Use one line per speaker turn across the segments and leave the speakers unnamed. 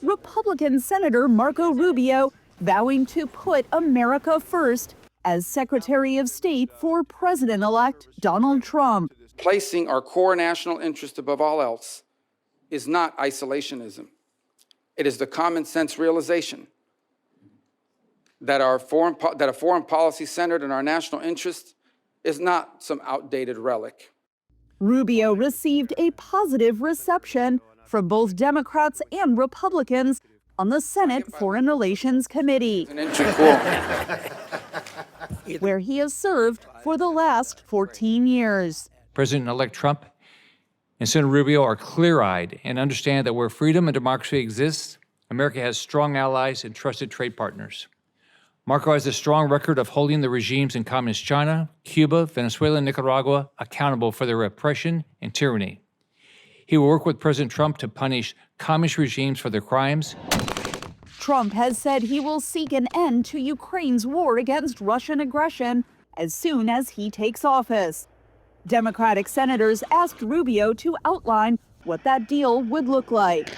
Republican Senator Marco Rubio vowing to put America first as Secretary of State for President-elect Donald Trump.
Placing our core national interest above all else is not isolationism. It is the common sense realization that a foreign policy centered in our national interest is not some outdated relic.
Rubio received a positive reception from both Democrats and Republicans on the Senate Foreign Relations Committee, where he has served for the last 14 years.
President-elect Trump and Senator Rubio are clear-eyed and understand that where freedom and democracy exists, America has strong allies and trusted trade partners. Marco has a strong record of holding the regimes in communist China, Cuba, Venezuela, and Nicaragua accountable for their repression and tyranny. He will work with President Trump to punish communist regimes for their crimes.
Trump has said he will seek an end to Ukraine's war against Russian aggression as soon as he takes office. Democratic senators asked Rubio to outline what that deal would look like.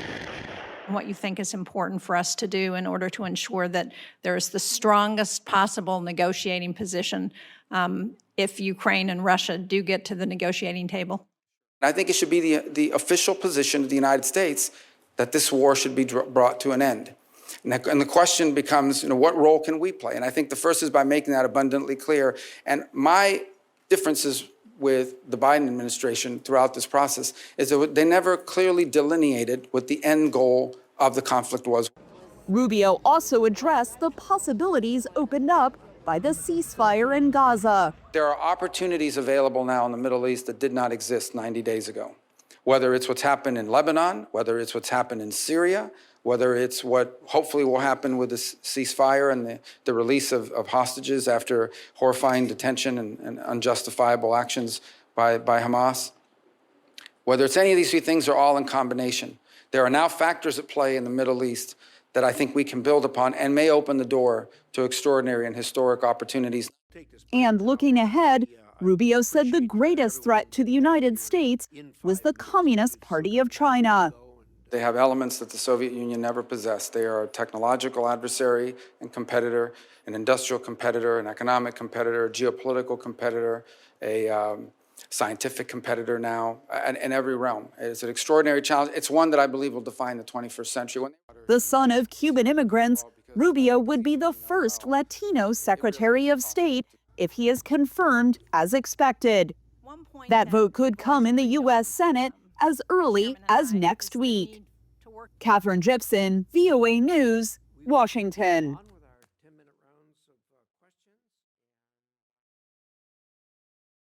What you think is important for us to do in order to ensure that there is the strongest possible negotiating position if Ukraine and Russia do get to the negotiating table?
I think it should be the official position of the United States that this war should be brought to an end. And the question becomes, what role can we play? And I think the first is by making that abundantly clear. And my differences with the Biden administration throughout this process is that they never clearly delineated what the end goal of the conflict was.
Rubio also addressed the possibilities opened up by the ceasefire in Gaza.
There are opportunities available now in the Middle East that did not exist 90 days ago. Whether it's what's happened in Lebanon, whether it's what's happened in Syria, whether it's what hopefully will happen with the ceasefire and the release of hostages after horrifying detention and unjustifiable actions by Hamas. Whether it's any of these three things are all in combination. There are now factors at play in the Middle East that I think we can build upon and may open the door to extraordinary and historic opportunities.
And looking ahead, Rubio said the greatest threat to the United States was the Communist Party of China.
They have elements that the Soviet Union never possessed. They are a technological adversary and competitor, an industrial competitor, an economic competitor, a geopolitical competitor, a scientific competitor now, in every realm. It's an extraordinary challenge. It's one that I believe will define the 21st century.
The son of Cuban immigrants, Rubio would be the first Latino Secretary of State if he is confirmed as expected. That vote could come in the U.S. Senate as early as next week. Katherine Gypson, VOA News, Washington.